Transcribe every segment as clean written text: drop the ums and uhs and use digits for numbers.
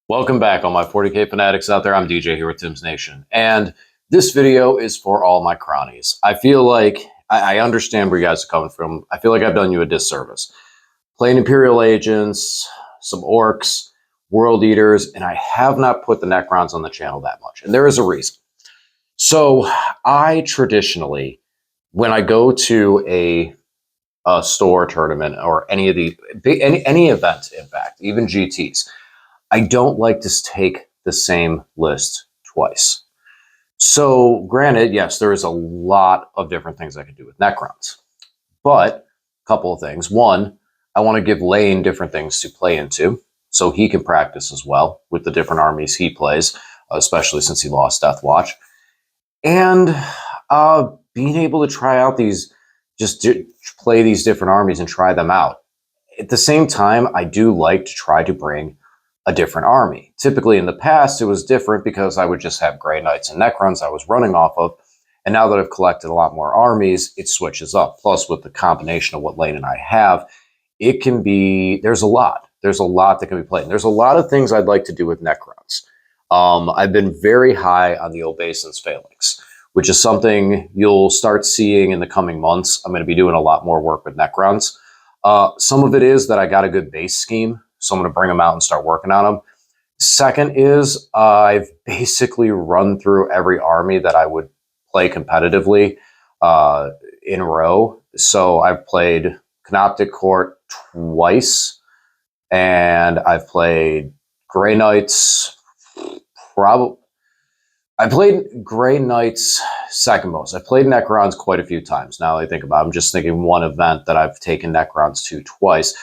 Welcome back, all my 40K fanatics out there. I'm DJ here with Tim's Nation, and this video is for all my cronies. I feel like I understand where you guys are coming from. I feel like I've done you a disservice. Playing Imperial Agents, some Orcs, World Eaters, and I have not put the Necrons on the channel that much, and there is a reason. So I traditionally, when I go to a store tournament or any of the any event, in fact, even GTs, I don't like to take the same list twice. So granted, yes, there is a lot of different things I can do with Necrons, but a couple of things. One, I want to give Lane different things to play into so he can practice as well with the different armies he plays, especially since he lost Death Watch. And being able to try out these, play these different armies and try them out. At the same time, I do like to try to bring a different army. Typically in the past, it was different because I would just have Grey Knights and Necrons I was running off of. And now that I've collected a lot more armies, it switches up. Plus, with the combination of what Lane and I have, it can be, there's a lot. There's a lot that can be played. And there's a lot of things I'd like to do with Necrons. I've been very high on the Obeisance Phalanx, which is something you'll start seeing in the coming months. I'm going to be doing a lot more work with Necrons. Some of it is that I got a good base scheme, so I'm going to bring them out and start working on them. Second is I've basically run through every army that I would play competitively in a row. So I've played Canoptic Court twice, and I've played Grey Knights. I played Grey Knights second most. I played Necrons quite a few times. Now that I think about it, I'm just thinking one event that I've taken Necrons to twice.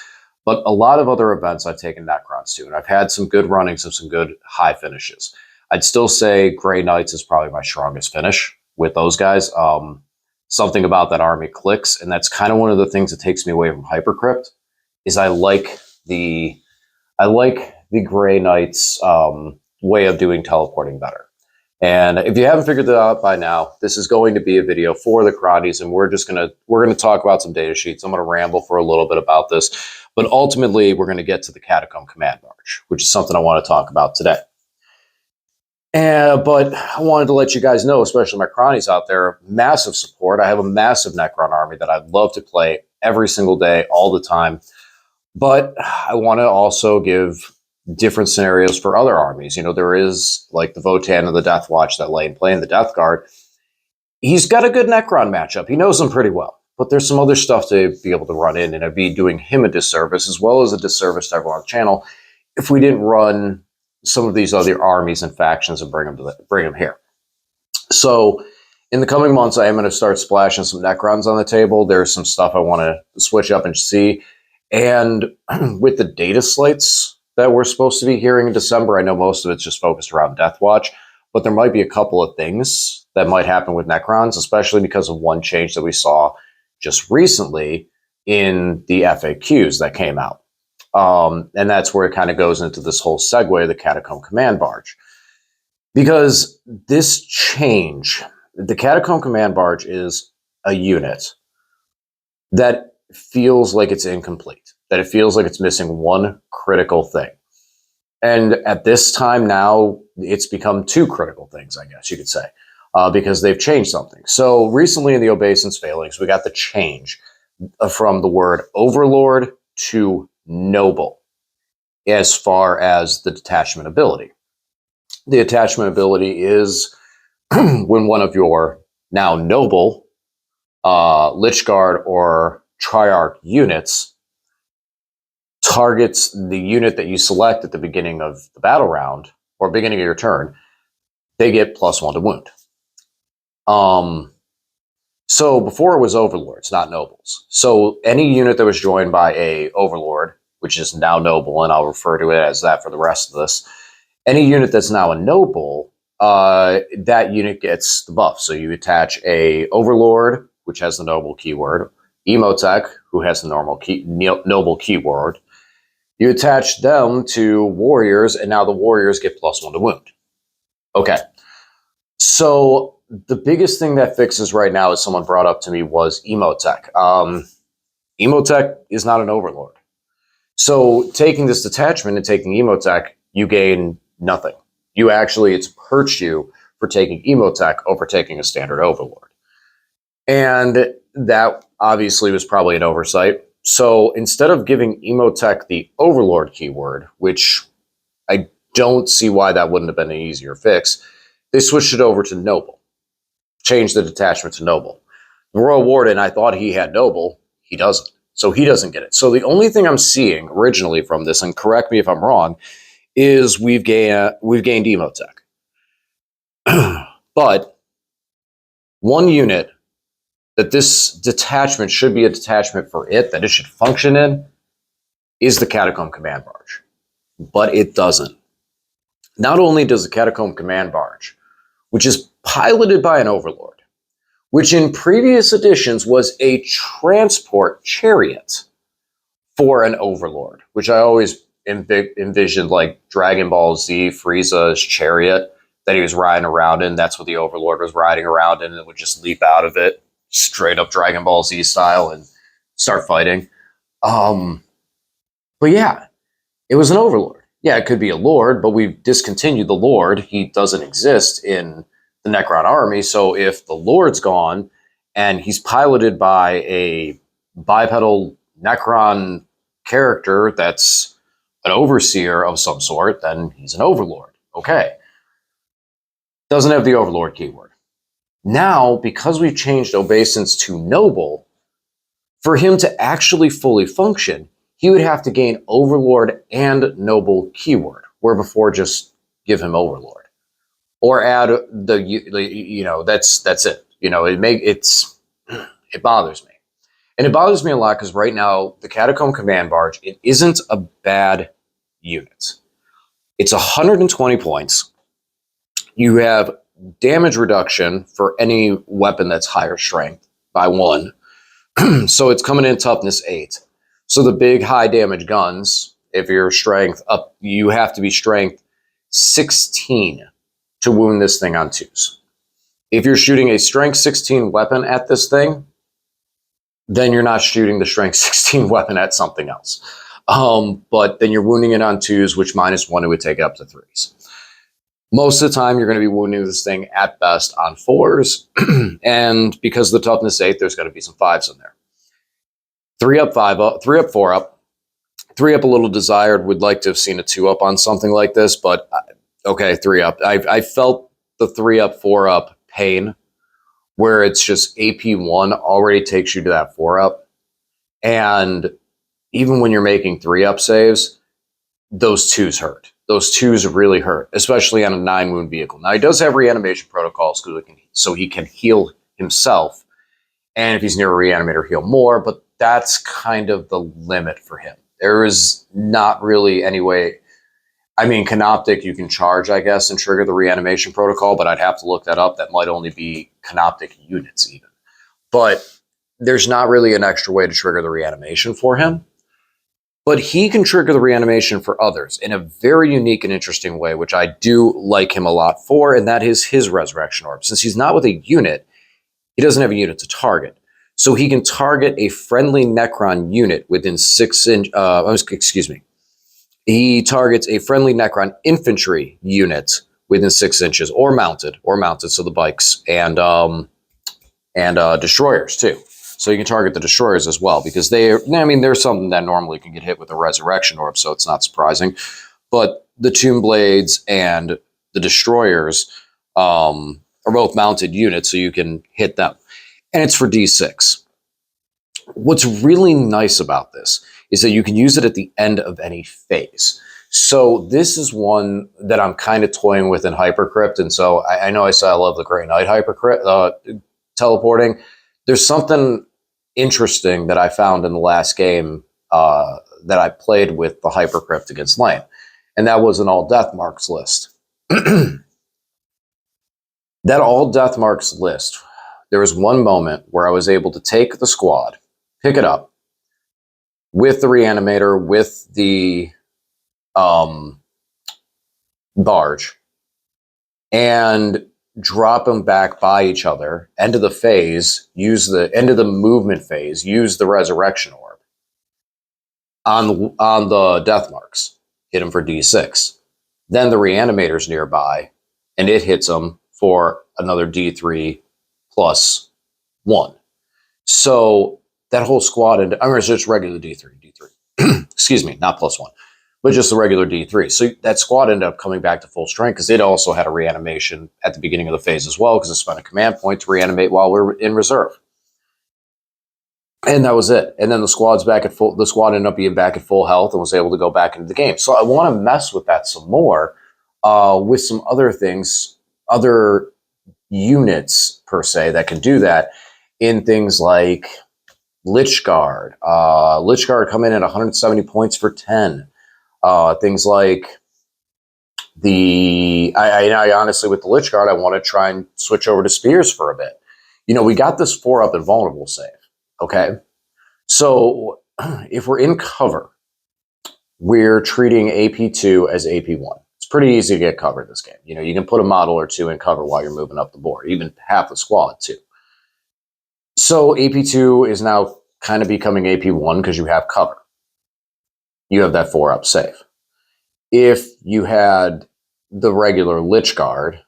But a lot of other events I've taken Necrons to, and I've had some good runnings of some good high finishes. I'd still say Grey Knights is probably my strongest finish with those guys. Something about that army clicks, and that's kind of one of the things that takes me away from Hypercrypt, is I like the Grey Knights way of doing teleporting better. And if you haven't figured that out by now, this is going to be a video for the Cronies, and we're gonna talk about some data sheets. I'm gonna ramble for a little bit about this, but ultimately we're gonna get to the Catacomb Command Barge, which is something I want to talk about today. But I wanted to let you guys know, especially my Cronies out there, massive support. I have a massive Necron army that I'd love to play every single day, all the time. But I want to also give different scenarios for other armies. You know, there is like the Votan of the Death Watch that Lane playing the Death Guard. He's got a good Necron matchup. He knows them pretty well. But there's some other stuff to be able to run in, and I'd be doing him a disservice as well as a disservice to everyone on the channel if we didn't run some of these other armies and factions and bring them here. So in the coming months, I am going to start splashing some Necrons on the table. There's some stuff I want to switch up and see. And with the data slates that we're supposed to be hearing in December, I know most of it's just focused around Death Watch, but there might be a couple of things that might happen with Necrons, especially because of one change that we saw just recently in the FAQs that came out. And that's where it kind of goes into this whole segue of the Catacomb Command Barge. Because this change, the Catacomb Command Barge is a unit that feels like it's incomplete, that it feels like it's missing one critical thing. And at this time now, it's become two critical things, I guess you could say, because they've changed something. So recently in the Obeisance Phalanx, we got the change from the word Overlord to Noble as far as the detachment ability. The attachment ability is when one of your now Noble, Lich Guard, or Triarch units targets the unit that you select at the beginning of the battle round or beginning of your turn, they get +1 to wound. So before it was Overlords, not Nobles. So any unit that was joined by a Overlord, which is now Noble, and I'll refer to it as that for the rest of this, any unit that's now a Noble, that unit gets the buff. So you attach a Overlord, which has the Noble keyword, Emotech, who has the Noble keyword. You attach them to Warriors, and now the Warriors get +1 to wound. Okay. So the biggest thing that fixes right now, as someone brought up to me, was Emotech. Emotech is not an Overlord. So taking this detachment and taking Emotech, you gain nothing. You actually, it's perched you for taking Emotech over taking a standard Overlord. And that obviously was probably an oversight. So instead of giving Emotech the Overlord keyword, which I don't see why that wouldn't have been an easier fix, they switched it over to Noble. Changed the detachment to Noble. The Royal Warden, I thought he had Noble. He doesn't. So he doesn't get it. So the only thing I'm seeing originally from this, and correct me if I'm wrong, is we've gained Emotech. But one unit that this detachment should be a detachment for it, that it should function in, is the Catacomb Command Barge. But it doesn't. Not only does the Catacomb Command Barge, which is piloted by an Overlord, which in previous editions was a transport chariot for an Overlord, which I always envisioned like Dragon Ball Z, Frieza's chariot that he was riding around in. That's what the Overlord was riding around in, and it would just leap out of it, straight up Dragon Ball Z style, and start fighting. But yeah, it was an Overlord. Yeah, it could be a Lord, but we've discontinued the Lord. He doesn't exist in the Necron army. So if the Lord's gone and he's piloted by a bipedal Necron character that's an overseer of some sort, then he's an Overlord. Okay. Doesn't have the Overlord keyword. Now, because we've changed obeisance to Noble, for him to actually fully function, he would have to gain Overlord and Noble keyword, where before just give him Overlord. Or add that's it. It bothers me. And it bothers me a lot because right now, the Catacomb Command Barge, it isn't a bad unit. It's 120 points. You have damage reduction for any weapon that's higher strength by 1. So it's coming in toughness 8. So the big high damage guns, if you're strength up, you have to be strength 16 to wound this thing on 2s. If you're shooting a strength 16 weapon at this thing, then you're not shooting the strength 16 weapon at something else. But then you're wounding it on 2s, which -1 it would take up to 3s. Most of the time, you're going to be wounding this thing at best on 4s. And because of the toughness 8, there's going to be some 5s in there. 3 up, 5 up, 3 up, 4 up. 3 up a little desired. Would like to have seen a 2 up on something like this, but okay, 3 up. I felt the 3 up, 4 up pain, where it's just AP1 already takes you to that 4 up. And even when you're making 3 up saves, those 2s hurt. Those 2s really hurt, especially on a 9 wound vehicle. Now, he does have reanimation protocols so he can heal himself. And if he's near a reanimator, heal more, but that's kind of the limit for him. There is not really any way. I mean, Canoptic, you can charge, I guess, and trigger the reanimation protocol, but I'd have to look that up. That might only be Canoptic units even. But there's not really an extra way to trigger the reanimation for him. But he can trigger the reanimation for others in a very unique and interesting way, which I do like him a lot for, and that is his Resurrection Orb. Since he's not with a unit, he doesn't have a unit to target. So he can target a friendly Necron unit within 6 inch. He targets a friendly Necron infantry unit within 6 inches, or mounted. So the bikes and destroyers too. So you can target the destroyers as well, because they're something that normally can get hit with a Resurrection Orb, so it's not surprising. But the Tomb Blades and the destroyers are both mounted units, so you can hit them. And it's for D6. What's really nice about this is that you can use it at the end of any phase. So this is one that I'm kind of toying with in Hypercrypt, and so I know I said I love the Grey Knight Hypercrypt teleporting. There's something interesting that I found in the last game that I played with the Hypercrypt against Lane, and that was an all death marks list. That all death marks list, there was one moment where I was able to take the squad, pick it up with the reanimator, with the barge, and drop them back by each other, end of the phase, use the end of the movement phase, use the Resurrection Orb on the death marks, hit them for D6. Then the Reanimator's nearby, and it hits them for another D3 plus 1. So that whole squad, and I mean, it's just regular D3. Excuse me, not plus 1, but just the regular D3. So that squad ended up coming back to full strength because it also had a reanimation at the beginning of the phase as well, because it spent a command point to reanimate while we were in reserve. And that was it. And then the squad ended up being back at full health and was able to go back into the game. So I want to mess with that some more with some other things, other units per se that can do that in things like Lich Guard. Lich Guard come in at 170 points for 10. Things like I honestly, with the Lich Guard, I want to try and switch over to Spears for a bit. We got this 4-up invulnerable save. Okay. So if we're in cover, we're treating AP2 as AP1. It's pretty easy to get covered this game. You can put a model or two in cover while you're moving up the board, even half the squad too. So AP2 is now kind of becoming AP1 because you have cover. You have that 4-up save. If you had the regular Lich Guard,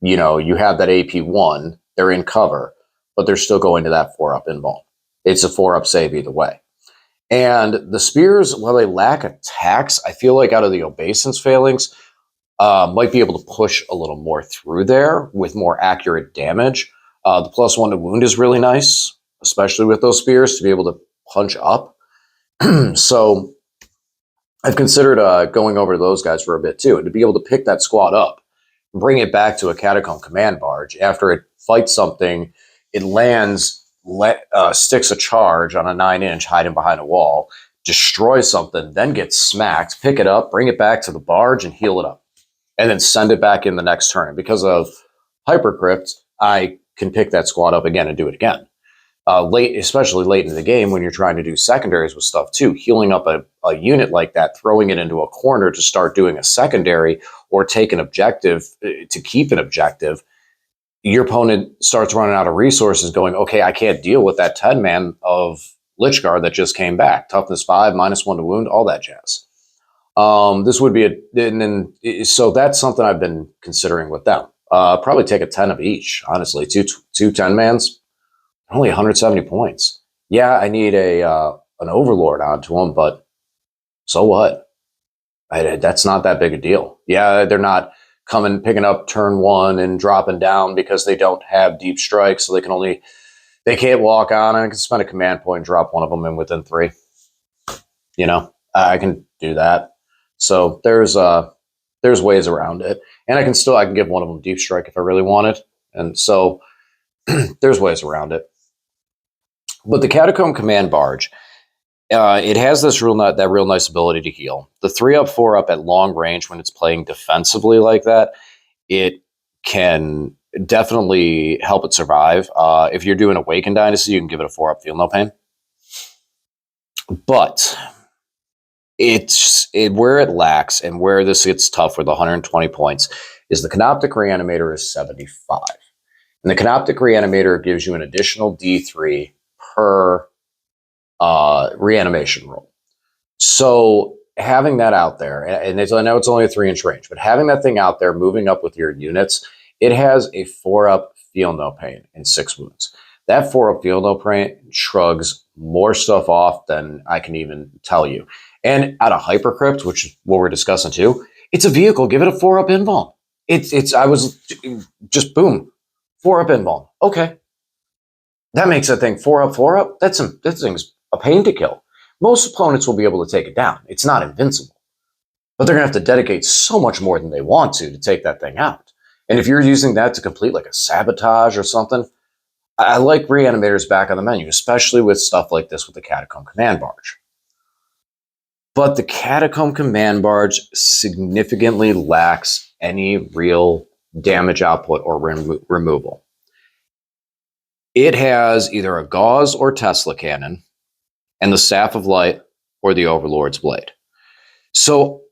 you have that AP1, they're in cover, but they're still going to that 4-up invuln. It's a 4-up save either way. And the Spears, while they lack attacks, I feel like out of the obeisance failings, might be able to push a little more through there with more accurate damage. The +1 to wound is really nice, especially with those Spears, to be able to punch up. So I've considered going over to those guys for a bit too, and to be able to pick that squad up, bring it back to a Catacomb command barge. After it fights something, it lands, sticks a charge on a 9-inch, hiding behind a wall, destroys something, then gets smacked, pick it up, bring it back to the barge and heal it up, and then send it back in the next turn. Because of Hypercrypt, I can pick that squad up again and do it again. Especially late in the game when you're trying to do secondaries with stuff too, healing up a unit like that, throwing it into a corner to start doing a secondary or take an objective to keep an objective, your opponent starts running out of resources going, okay, I can't deal with that 10-man of Lich Guard that just came back. Toughness 5, -1 to wound, all that jazz. This would be so that's something I've been considering with them. Probably take a 10 of each, honestly. Two 10-mans, only 170 points. Yeah, I need an Overlord onto them, but so what? That's not that big a deal. Yeah, they're not picking up turn 1 and dropping down because they don't have deep strikes, so they can't walk on, and I can spend a command point and drop one of them in within 3. I can do that. So there's ways around it, and I can give one of them deep strike if I really wanted, and so there's ways around it. But the Catacomb command barge, it has that real nice ability to heal. The 3-up, 4-up at long range when it's playing defensively like that, it can definitely help it survive. If you're doing Awakened Dynasty, you can give it a 4-up, feel no pain. But where it lacks and where this gets tough with 120 points is the Canoptic Reanimator is 75. And the Canoptic Reanimator gives you an additional D3 per reanimation roll. So having that out there, and I know it's only a 3-inch range, but having that thing out there moving up with your units, it has a 4-up feel no pain and 6 wounds. That 4-up feel no pain shrugs more stuff off than I can even tell you. And out of Hypercrypt, which is what we're discussing too, it's a vehicle. Give it a 4-up invuln. I was just boom, 4-up invuln. Okay. That makes that thing 4-up, 4-up. That thing's a pain to kill. Most opponents will be able to take it down. It's not invincible. But they're going to have to dedicate so much more than they want to take that thing out. And if you're using that to complete like a sabotage or something, I like Reanimators back on the menu, especially with stuff like this with the Catacomb Command Barge. But the Catacomb Command Barge significantly lacks any real damage output or removal. It has either a Gauze or Tesla cannon and the Staff of Light or the Overlord's Blade. So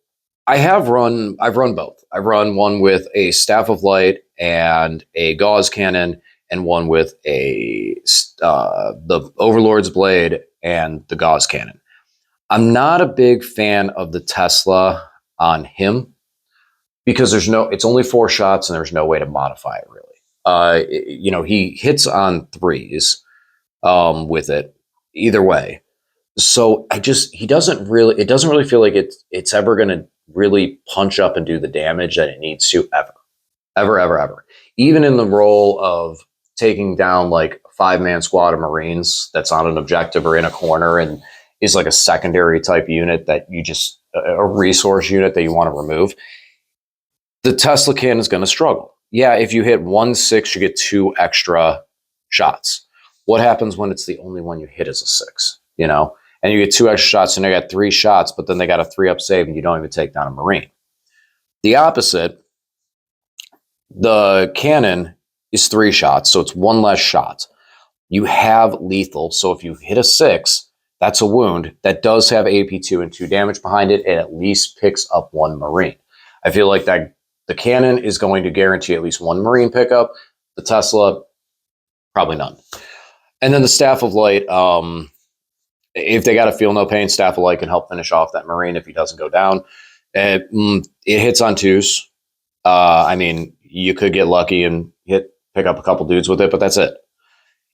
I've run both. I've run one with a Staff of Light and a Gauze cannon, and one with the Overlord's Blade and the Gauze cannon. I'm not a big fan of the Tesla on him. because it's only 4 shots and there's no way to modify it really. You know, he hits on 3s with it either way. So it doesn't really feel like it's ever going to really punch up and do the damage that it needs to ever. Even in the role of taking down like a 5-man squad of Marines that's on an objective or in a corner and is like a secondary type unit that a resource unit that you want to remove, the Tesla cannon is going to struggle. Yeah, if you hit 1-6, you get 2 extra shots. What happens when it's the only one you hit is a 6, you know? And you get 2 extra shots and they got 3 shots, but then they got a 3-up save and you don't even take down a Marine. The opposite, the cannon is 3 shots, so it's 1 less shot. You have lethal, so if you hit a 6, that's a wound that does have AP2 and 2 damage behind it. It at least picks up 1 Marine. I feel like that the cannon is going to guarantee at least 1 Marine pickup. The Tesla, probably none. And then the Staff of Light, if they got a Feel No Pain, Staff of Light can help finish off that Marine if he doesn't go down. It hits on 2s. I mean, you could get lucky and pick up a couple dudes with it, but that's it.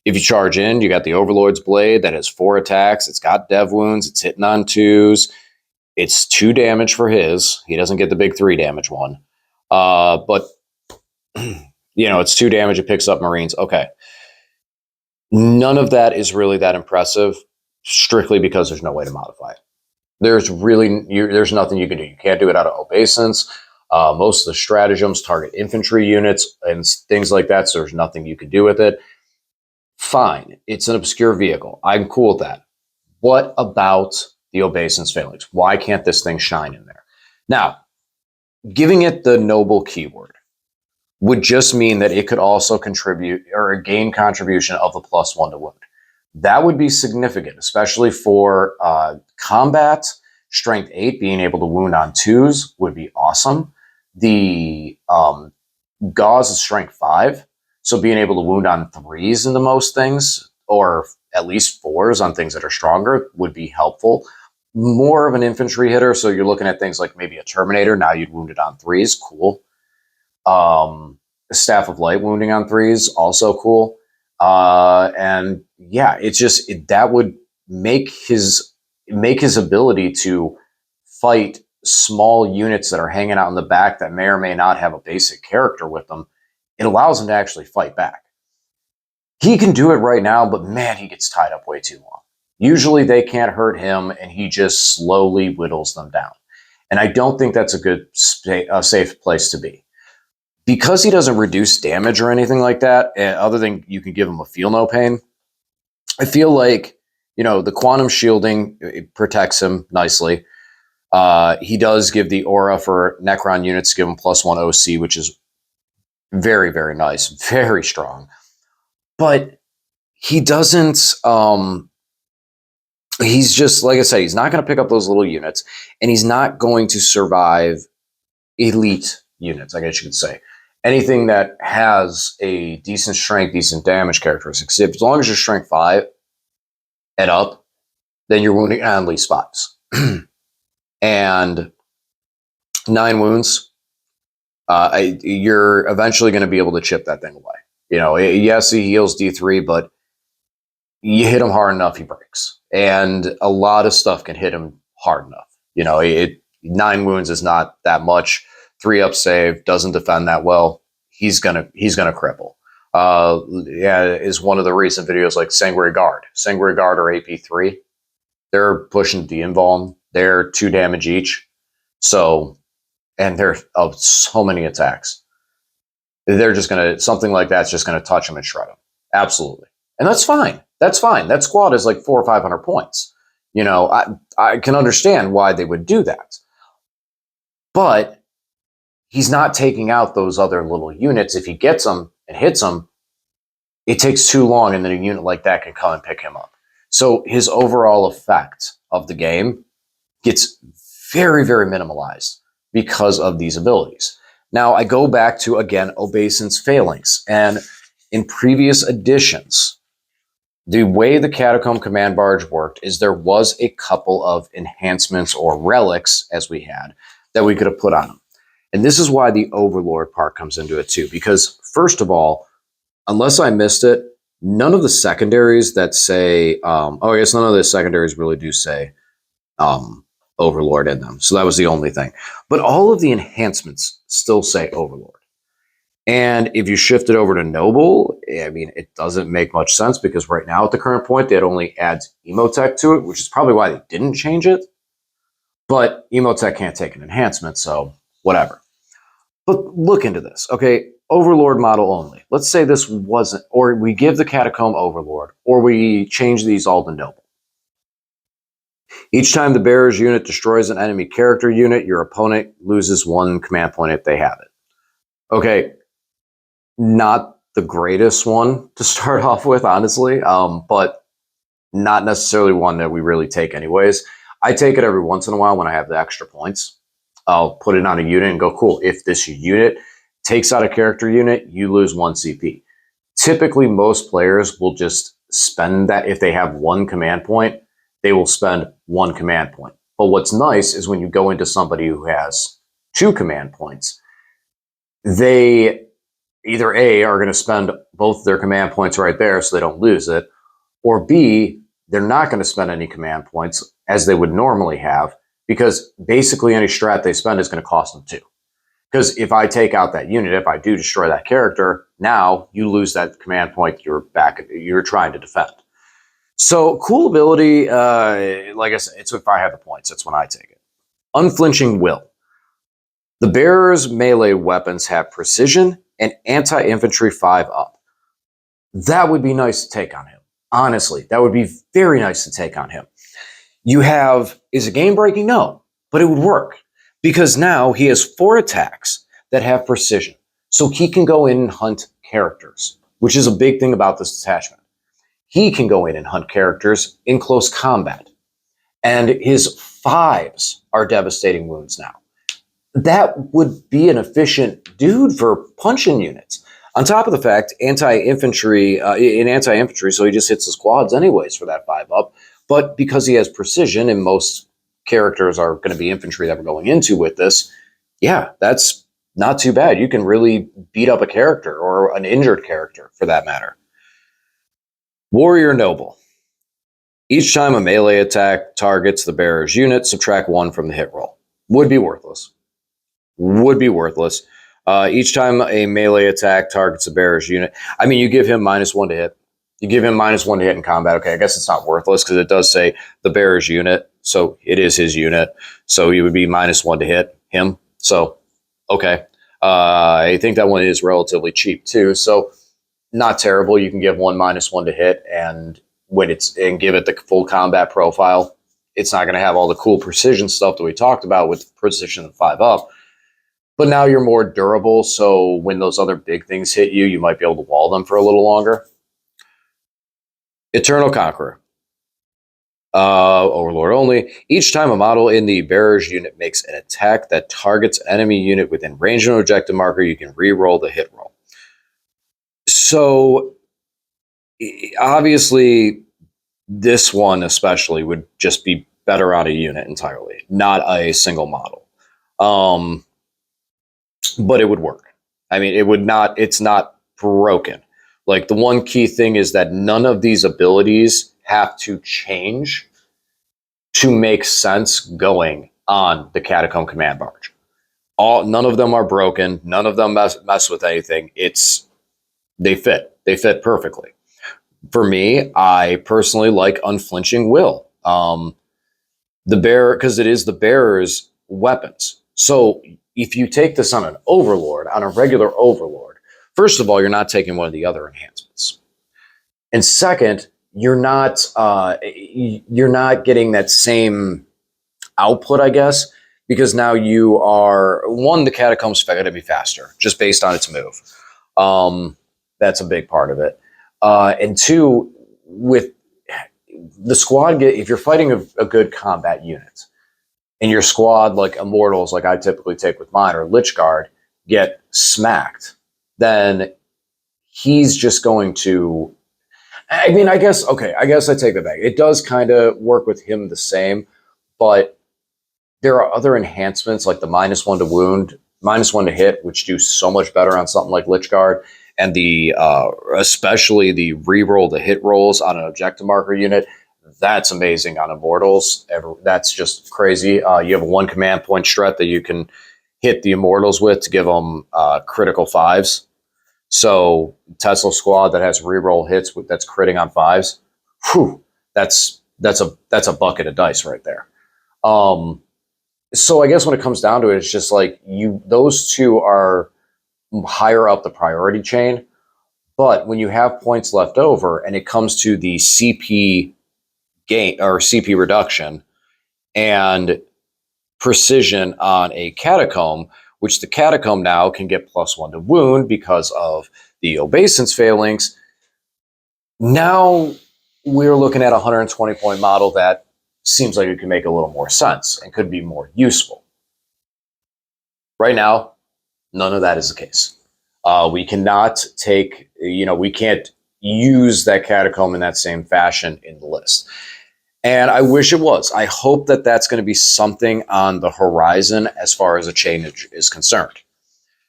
If you charge in, you got the Overlord's Blade that has 4 attacks. It's got dev wounds. It's hitting on 2s. It's 2 damage for his. He doesn't get the big 3 damage one. But, you know, it's 2 damage. It picks up Marines. Okay. None of that is really that impressive, strictly because there's no way to modify it. There's nothing you can do. You can't do it out of obeisance. Most of the stratagems target infantry units and things like that, so there's nothing you can do with it. Fine, it's an obscure vehicle. I'm cool with that. What about the obeisance phalanx? Why can't this thing shine in there? Now, giving it the noble keyword would just mean that it could also contribute or gain contribution of the +1 to wound. That would be significant, especially for combat. Strength 8, being able to wound on 2s would be awesome. The gauze is strength 5, so being able to wound on 3s into most things, or at least 4s on things that are stronger, would be helpful. More of an infantry hitter, so you're looking at things like maybe a Terminator. Now you'd wound it on 3s, cool. Staff of Light wounding on 3s, also cool. And yeah, that would make his ability to fight small units that are hanging out in the back that may or may not have a basic character with them. It allows him to actually fight back. He can do it right now, but man, he gets tied up way too long. Usually they can't hurt him, and he just slowly whittles them down. And I don't think that's a safe place to be. Because he doesn't reduce damage or anything like that, other than you can give him a Feel No Pain, I feel like, you know, the quantum shielding, it protects him nicely. He does give the aura for Necron units to give him +1 OC, which is very, very nice, very strong. But he doesn't, he's just, like I said, he's not going to pick up those little units, and he's not going to survive elite units, I guess you could say. Anything that has a decent strength, decent damage characteristics. As long as you're strength 5 and up, then you're wounding at least 5s. And 9 wounds, you're eventually going to be able to chip that thing away. You know, yes, he heals D3, but you hit him hard enough, he breaks. And a lot of stuff can hit him hard enough. You know, 9 wounds is not that much. 3-up save, doesn't defend that well. He's gonna cripple. Is one of the recent videos like Sanguinary Guard. Sanguinary Guard are AP3. They're pushing de-invuln. They're 2 damage each. So, and they're of so many attacks. They're just something like that's just gonna touch him and shred him. Absolutely. And that's fine. That's fine. That squad is like 400 or 500 points. You know, I can understand why they would do that. But he's not taking out those other little units. If he gets them and hits them, it takes too long, and then a unit like that can come and pick him up. So his overall effect of the game gets very, very minimalized because of these abilities. Now, I go back to, again, obeisance phalanx. And in previous editions, the way the Catacomb Command Barge worked is there was a couple of enhancements or relics, as we had, that we could have put on them. And this is why the Overlord part comes into it too. Because first of all, unless I missed it, none of the secondaries that say, I guess none of the secondaries really do say Overlord in them. So that was the only thing. But all of the enhancements still say Overlord. And if you shift it over to Noble, I mean, it doesn't make much sense because right now at the current point, it only adds Emotech to it, which is probably why they didn't change it. But Emotech can't take an enhancement, so whatever. But look into this, okay? Overlord model only. Let's say this wasn't, or we give the Catacomb Overlord, or we change these all to Noble. Each time the Barrage unit destroys an enemy character unit, your opponent loses 1 command point if they have it. Okay, not the greatest one to start off with, honestly, but not necessarily one that we really take anyways. I take it every once in a while when I have the extra points. I'll put it on a unit and go, cool, if this unit takes out a character unit, you lose 1 CP. Typically, most players will just spend that. If they have 1 command point, they will spend 1 command point. But what's nice is when you go into somebody who has 2 command points, they either A, are going to spend both their command points right there so they don't lose it, or B, they're not going to spend any command points as they would normally have, because basically any strat they spend is going to cost them 2. Because if I take out that unit, if I do destroy that character, now you lose that command point you're trying to defend. So cool ability, like I said, it's if I have the points, that's when I take it. Unflinching Will. The Bearer's melee weapons have precision and anti-infantry 5 up. That would be nice to take on him. Honestly, that would be very nice to take on him. You have, is it game breaking? No, but it would work because now he has 4 attacks that have precision. So he can go in and hunt characters, which is a big thing about this detachment. He can go in and hunt characters in close combat. And his 5s are devastating wounds now. That would be an efficient dude for punching units. On top of the fact, anti-infantry, so he just hits his quads anyways for that 5 up. But because he has precision, and most characters are going to be infantry that we're going into with this, yeah, that's not too bad. You can really beat up a character or an injured character for that matter. Warrior Noble. Each time a melee attack targets the bearer's unit, subtract 1 from the hit roll. Would be worthless. Each time a melee attack targets a bearer's unit, I mean, you give him -1 to hit. You give him -1 to hit in combat. Okay, I guess it's not worthless because it does say the bearer's unit, so it is his unit. So he would be -1 to hit him. So, okay. I think that one is relatively cheap too. So, not terrible. You can give one -1 to hit, and give it the full combat profile. It's not going to have all the cool precision stuff that we talked about with precision and 5 up. But now you're more durable, so when those other big things hit you, you might be able to wall them for a little longer. Eternal Conqueror. Overlord only. Each time a model in the Barrage unit makes an attack that targets an enemy unit within range of an objective marker, you can re-roll the hit roll. So, obviously, this one especially would just be better on a unit entirely, not a single model. But it would work. I mean, it's not broken. Like, the one key thing is that none of these abilities have to change to make sense going on the Catacomb Command Barge. None of them are broken. None of them mess with anything. They fit. They fit perfectly. For me, I personally like Unflinching Will. The bearer, because it is the bearer's weapons. So if you take this on an overlord, on a regular overlord, first of all, you're not taking one of the other enhancements. And second, you're not getting that same output, I guess, because now you are, one, the Catacomb's going to be faster, just based on its move. That's a big part of it. And 2, with the squad, if you're fighting a good combat unit, and your squad, like Immortals, like I typically take with mine, or Lich Guard, get smacked, then he's just going to, I mean, I guess I take that back. It does kind of work with him the same, but there are other enhancements like the -1 to wound -1 to hit, which do so much better on something like Lich Guard, and the especially the reroll the hit rolls on an objective marker unit. That's amazing on Immortals. That's just crazy. You have a 1 command point strat that you can hit the Immortals with to give them critical 5s. So Tesla Squad that has reroll hits that's critting on 5s. Whew, that's a bucket of dice right there. So I guess when it comes down to it, it's just like those two are higher up the priority chain. But when you have points left over and it comes to the CP gain or CP reduction and precision on a Catacomb, which the Catacomb now can get +1 to wound because of the obeisance phalanx. Now we're looking at a 120 point model that seems like it could make a little more sense and could be more useful. Right now, none of that is the case. We cannot take, we can't use that Catacomb in that same fashion in the list. And I wish it was. I hope that that's going to be something on the horizon as far as a change is concerned.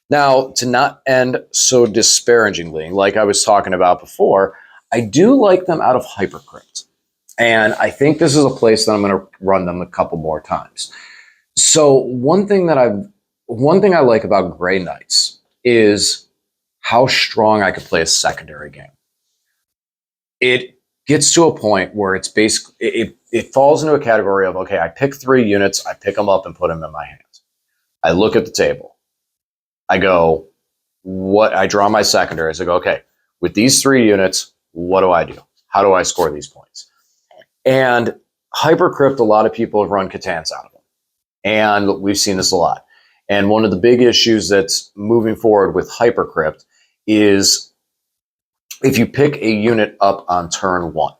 Now, to not end so disparagingly, like I was talking about before, I do like them out of Hypercrypt. And I think this is a place that I'm going to run them a couple more times. So one thing I like about Grey Knights is how strong I could play a secondary game. It gets to a point where it's basically it falls into a category of, okay, I pick 3 units, I pick them up and put them in my hands. I look at the table. I go, I draw my secondaries. I go, okay, with these 3 units, what do I do? How do I score these points? And Hypercrypt, a lot of people have run Catans out of them. And we've seen this a lot. And one of the big issues that's moving forward with Hypercrypt is if you pick a unit up on turn 1.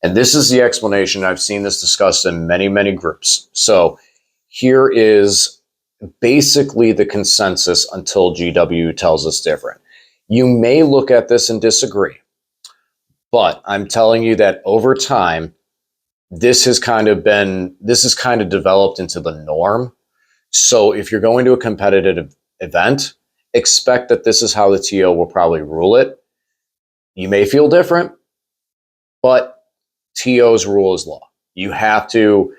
And this is the explanation. I've seen this discussed in many, many groups. So here is basically the consensus until GW tells us different. You may look at this and disagree, but I'm telling you that over time, this has kind of developed into the norm. So if you're going to a competitive event, expect that this is how the TO will probably rule it. You may feel different, but TO's rule is law. You have to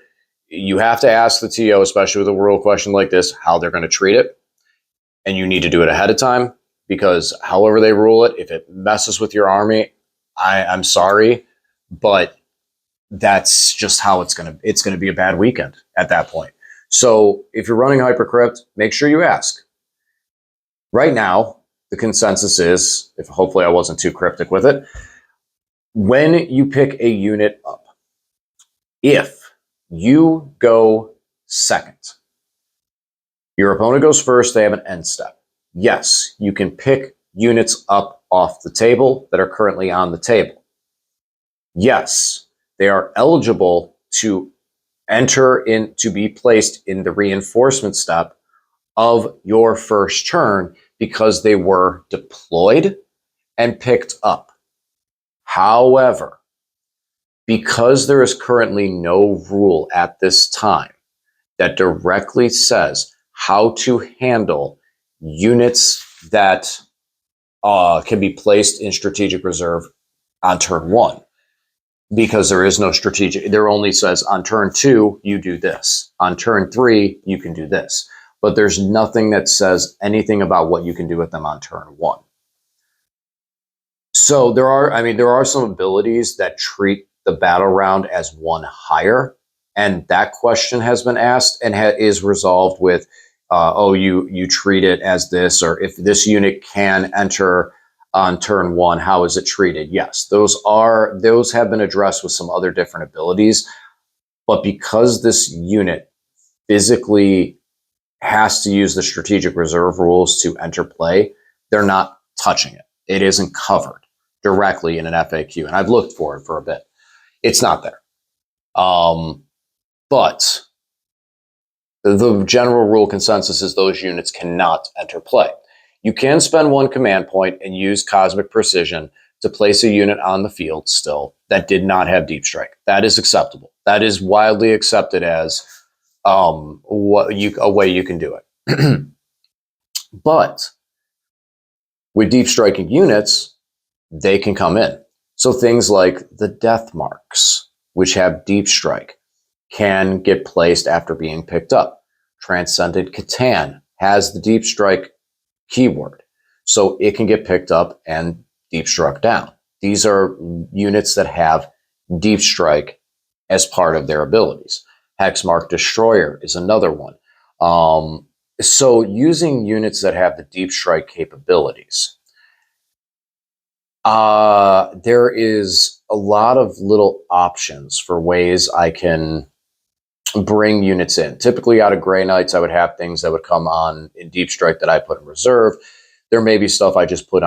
ask the TO, especially with a rule question like this, how they're going to treat it. And you need to do it ahead of time, because however they rule it, if it messes with your army, I'm sorry, but that's just how it's going to be a bad weekend at that point. So if you're running Hypercrypt, make sure you ask. Right now, the consensus is, if hopefully I wasn't too cryptic with it, when you pick a unit up, if you go second, your opponent goes first, they have an end step. Yes, you can pick units up off the table that are currently on the table. Yes, they are eligible to to be placed in the reinforcement step of your first turn because they were deployed and picked up. However, because there is currently no rule at this time that directly says how to handle units that can be placed in strategic reserve on turn 1, because there is no strategic, there only says on turn 2, you do this. On turn 3, you can do this. But there's nothing that says anything about what you can do with them on turn 1. So there are some abilities that treat the battle round as 1 higher. And that question has been asked and is resolved with, you treat it as this, or if this unit can enter on turn 1, how is it treated? Yes, those have been addressed with some other different abilities. But because this unit physically has to use the strategic reserve rules to enter play, they're not touching it. It isn't covered directly in an FAQ. And I've looked for it for a bit. It's not there. But the general rule consensus is those units cannot enter play. You can spend 1 command point and use Cosmic Precision to place a unit on the field still that did not have Deep Strike. That is acceptable. That is widely accepted as a way you can do it. But with deep striking units, they can come in. So things like the death marks, which have deep strike, can get placed after being picked up. Transcendent Catan has the deep strike keyword, so it can get picked up and deep struck down. These are units that have deep strike as part of their abilities. Hexmark Destroyer is another one. So using units that have the deep strike capabilities, there is a lot of little options for ways I can bring units in. Typically out of Grey Knights, I would have things that would come on in Deep Strike that I put in reserve. There may be stuff I just put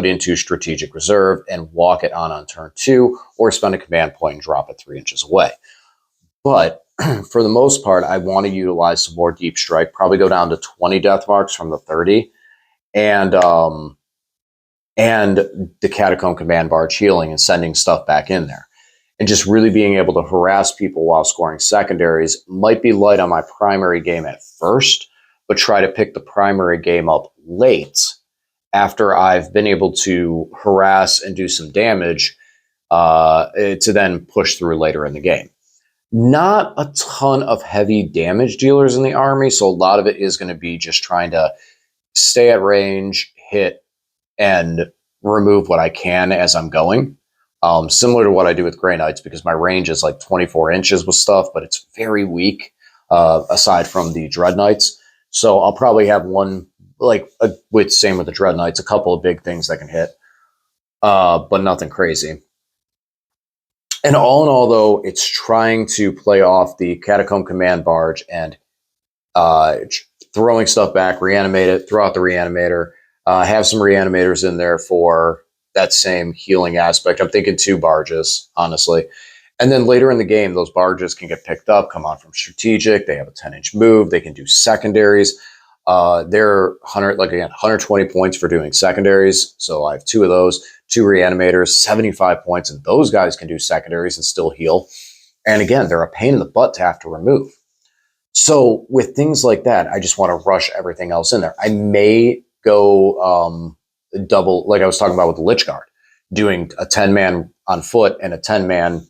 into strategic reserve and walk it on turn 2, or spend a command point and drop it 3 inches away. But for the most part, I want to utilize some more Deep Strike, probably go down to 20 death marks from the 30, and the Catacomb Command Barge healing and sending stuff back in there. And just really being able to harass people while scoring secondaries might be light on my primary game at first, but try to pick the primary game up late after I've been able to harass and do some damage to then push through later in the game. Not a ton of heavy damage dealers in the army, so a lot of it is going to be just trying to stay at range, hit, and remove what I can as I'm going. Similar to what I do with Grey Knights, because my range is like 24 inches with stuff, but it's very weak aside from the Dread Knights. So I'll probably have one, same with the Dread Knights, a couple of big things that can hit, but nothing crazy. And all in all, though, it's trying to play off the Catacomb Command Barge and throwing stuff back, reanimate it, throw out the reanimator, have some reanimators in there for that same healing aspect. I'm thinking 2 barges, honestly. And then later in the game, those barges can get picked up, come on from strategic. They have a 10-inch move. They can do secondaries. They're 120 points for doing secondaries. So I have 2 of those, 2 reanimators, 75 points, and those guys can do secondaries and still heal. And again, they're a pain in the butt to have to remove. So with things like that, I just want to rush everything else in there. I may go double, like I was talking about with the Lich Guard, doing a 10-man on foot and a 10-man,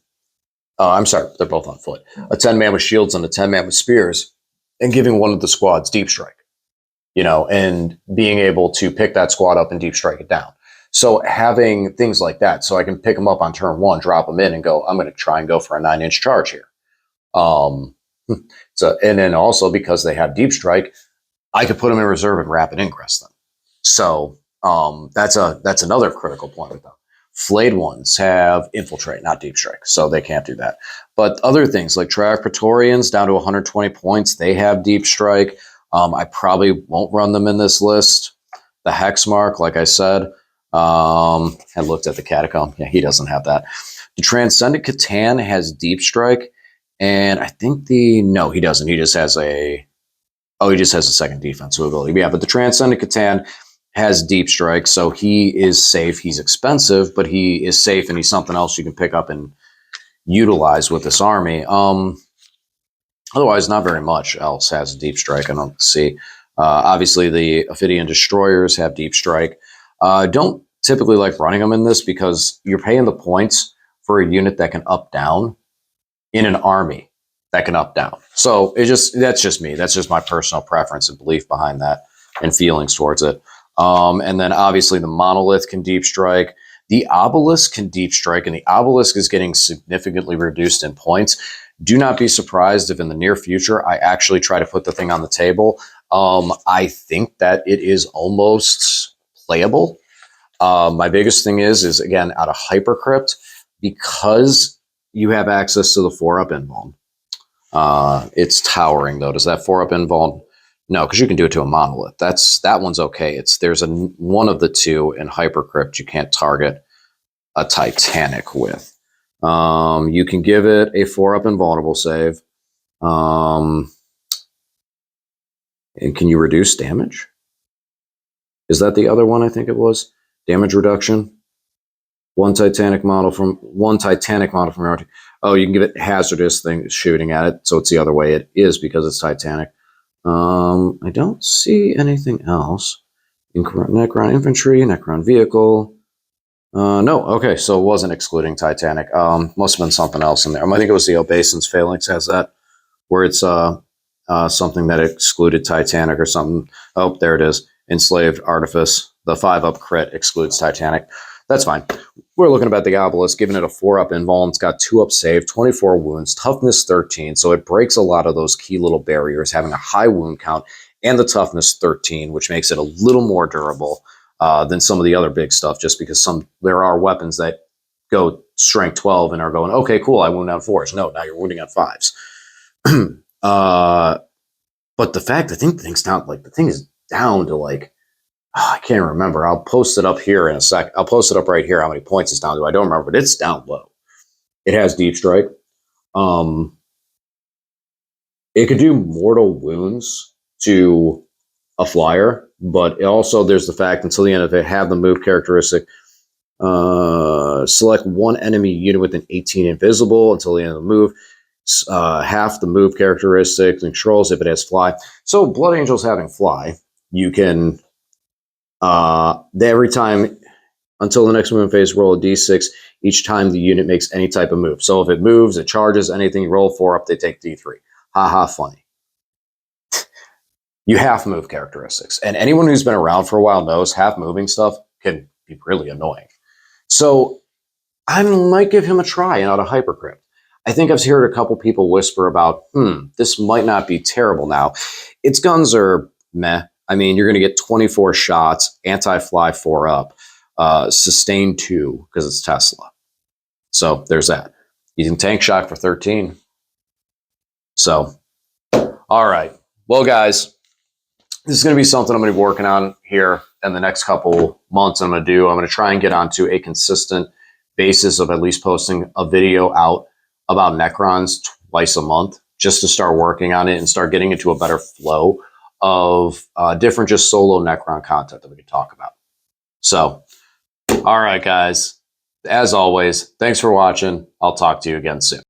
I'm sorry, they're both on foot, a 10-man with shields and a 10-man with spears, and giving one of the squads deep strike, and being able to pick that squad up and deep strike it down. So having things like that, so I can pick them up on turn 1, drop them in, and go, I'm going to try and go for a 9-inch charge here. So, and then also because they have deep strike, I could put them in reserve and rapid ingress them. So that's another critical point with them. Flayed ones have infiltrate, not deep strike, so they can't do that. But other things like Triarch Praetorians down to 120 points, they have deep strike. I probably won't run them in this list. The Hexmark, like I said, I looked at the Catacomb. Yeah, he doesn't have that. The Transcendent Catan has deep strike, and I think no, he doesn't. He just has a second defensive ability. Yeah, but the Transcendent Catan has deep strike, so he is safe. He's expensive, but he is safe, and he's something else you can pick up and utilize with this army. Otherwise, not very much else has deep strike. I don't see. Obviously, the Ophidian Destroyers have deep strike. Don't typically like running them in this because you're paying the points for a unit that can up down in an army that can up down. So that's just me. That's just my personal preference and belief behind that and feelings towards it. And then obviously the Monolith can deep strike. The Obelisk can deep strike, and the Obelisk is getting significantly reduced in points. Do not be surprised if in the near future I actually try to put the thing on the table. I think that it is almost playable. My biggest thing is again, out of Hypercrypt, because you have access to the 4-up invuln. It's towering though. Does that 4-up invuln? No, because you can do it to a Monolith. That one's okay. There's one of the 2 in Hypercrypt you can't target a Titanic with. You can give it a 4-up invulnerable save. And can you reduce damage? Is that the other one? I think it was damage reduction. One Titanic model from Oh, you can give it hazardous thing shooting at it, so it's the other way. It is because it's Titanic. I don't see anything else. Necron infantry, Necron vehicle. No, okay, so it wasn't excluding Titanic. Must have been something else in there. I think it was the Obeisance Phalanx has that, where it's something that excluded Titanic or something. Oh, there it is. Enslaved Artifice. The 5-up crit excludes Titanic. That's fine. We're looking at the Obelisk, giving it a 4-up invuln. It's got 2-up save, 24 wounds, toughness 13. So it breaks a lot of those key little barriers, having a high wound count and the toughness 13, which makes it a little more durable than some of the other big stuff, just because there are weapons that go strength 12 and are going, okay, cool, I wound on 4s. No, now you're wounding on 5s. But the fact, I think the thing is down to like, I can't remember. I'll post it up here in a sec. I'll post it up right here how many points it's down to. I don't remember, but it's down low. It has deep strike. It could do mortal wounds to a flyer, but also there's the fact until the end of it, have the move characteristic. Select one enemy unit with an 18 invisible until the end of the move. Half the move characteristic controls if it has fly. So Blood Angels having fly, you can every time until the next movement phase, roll a d6 each time the unit makes any type of move. So if it moves, it charges, anything, you roll 4 up, they take d3. Haha, funny. You half move characteristics. And anyone who's been around for a while knows half moving stuff can be really annoying. So I might give him a try out of Hypercrypt. I think I've heard a couple people whisper about, this might not be terrible now. Its guns are meh. I mean, you're going to get 24 shots, anti-fly 4 up, sustain 2 because it's Tesla. So there's that. You can tank shock for 13. So, all right. Well, guys, this is going to be something I'm going to be working on here in the next couple months. I'm going to try and get onto a consistent basis of at least posting a video out about Necrons twice a month, just to start working on it and start getting into a better flow of different just solo Necron content that we can talk about. So, all right, guys, as always, thanks for watching. I'll talk to you again soon.